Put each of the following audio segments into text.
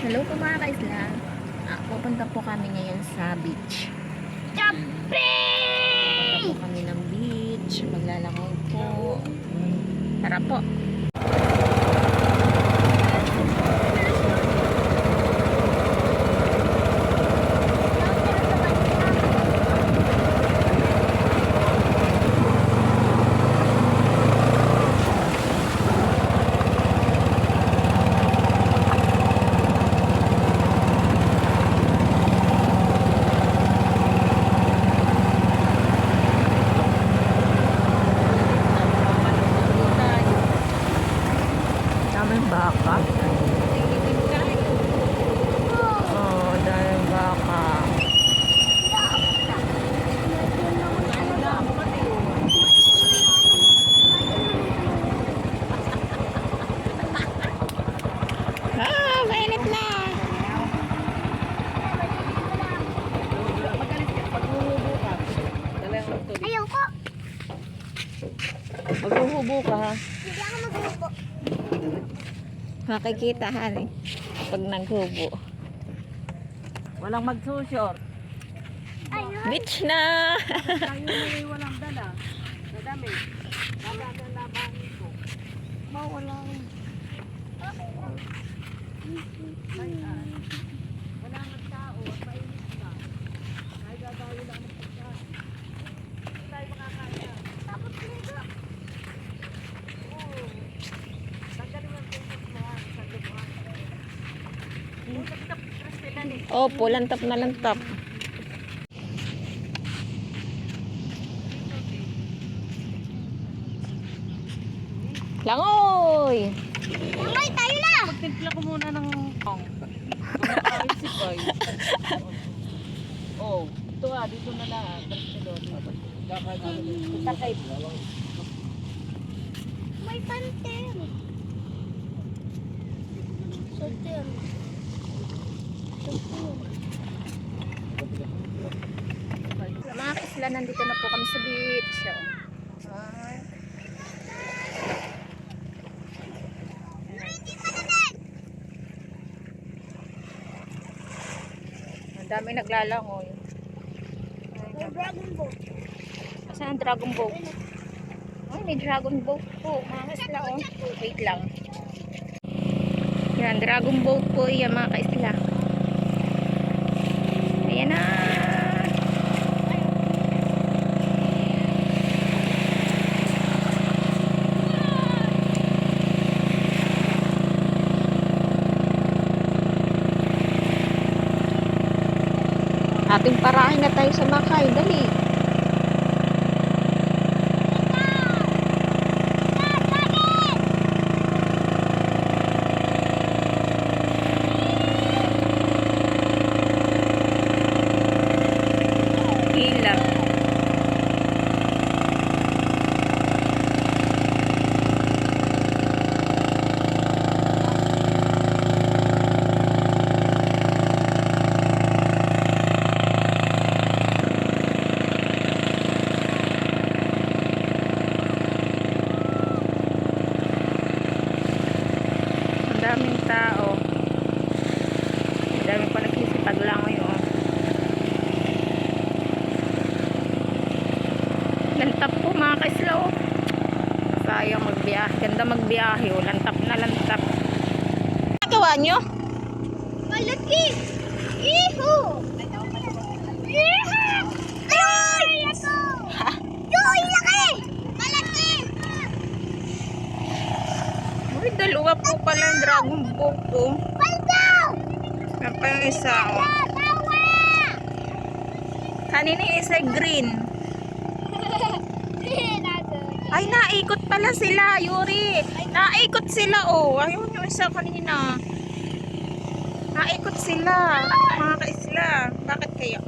Hello po mga kaisla. Pupunta po kami ngayon sa beach. Pupunta po kami ng beach. Maglalakad po. Tara po. Daming baka. Oh, daming baka. Mainit na. Ayoko. Maghuhubo ka ha. Hindi ako maghubo. Makikita ha eh. Pag naghubo. Walang magsushort. Ayun. Beach na. Tayo na walang dala. Nadami. Nadami ang labahin ko. Mawala. Wala nang tao at mainit ka. Kahit gagawin lang ng pagkain. Hindi tayo makakaya. Tapos nito. Oo. Tanggalin mo ang tingin mo ha. Sa lupa. Kita Kristilan eh. Opo, lantap na lantap. Langoy! Mamay, tayo na. Magtimpla ko muna ng pang. Kumakain si Boy. Oh, ito nga, dito na lang. Kita kay May pantin. Sotin. Mga kaisla, nandito na po kami sa beach. Ay. Ang dami naglalangoy. May dragon boat. Saan ang dragon boat? Ay, may dragon boat po. Mga kaisla, oh. Wait lang. Yan, dragon boat po yan mga kaisla. Ayan na. Ating parahin na tayo sa Makay. Dali. Hila. Ang daming tao. Ang daming pa nagsisipag lang ngayon. Lantap po mga kaisla, oh. Sayang magbiyahe. Ganda magbiyahe, oh. Lantap na lantap. Ano gawa nyo? Malaki. Iho. Iho. Ay, ako. Yoy, laki. Malaki. Uy, dalawa po pala ang dragon boat, oh. Paldaw. Yan pa yung isa, oh. Tawa. Kanina yung isa green. Ay, naikot pala sila, Yuri. Naikot sila, oh. Ayun yung isa kanina. Naikot sila, mga kaisla. Bakit kaya?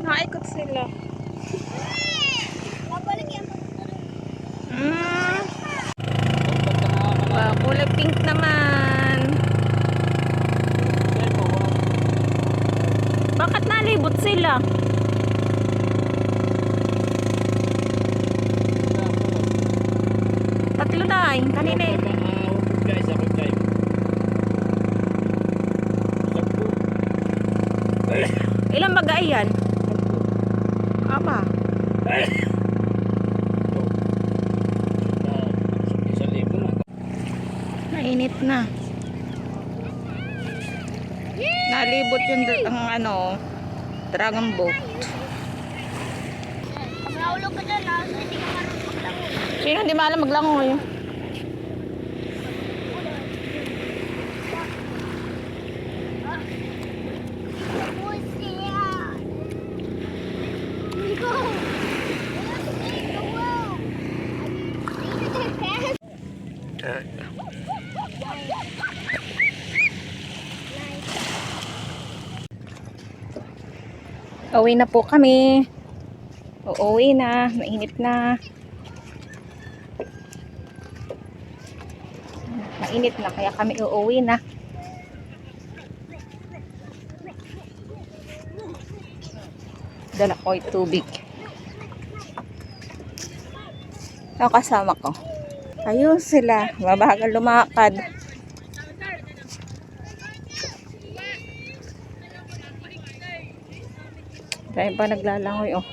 Naikot sila. Babalik yan. Kulay pink naman. Bakit nalibot sila? Tatlo na eh. Kanina eh. Guys, ako time. Ilang bagay yan? Ama. Isang libo na. Mainit na. Nalibot yung ang ano, dragon boat. Pag nahulog ka dyan, hindi ka marunong maglangoy. Sino hindi maalam maglangoy? Pussy yan. Go. Take the wheel. Take the pass. Uwi na po kami. Uuwi na. Mainit na. Mainit na kaya kami uuwi na. Dala ko yung tubig. Ang kasama ko. Ayun sila. Mabagal lumakad. Dahil pa naglalangoy oh.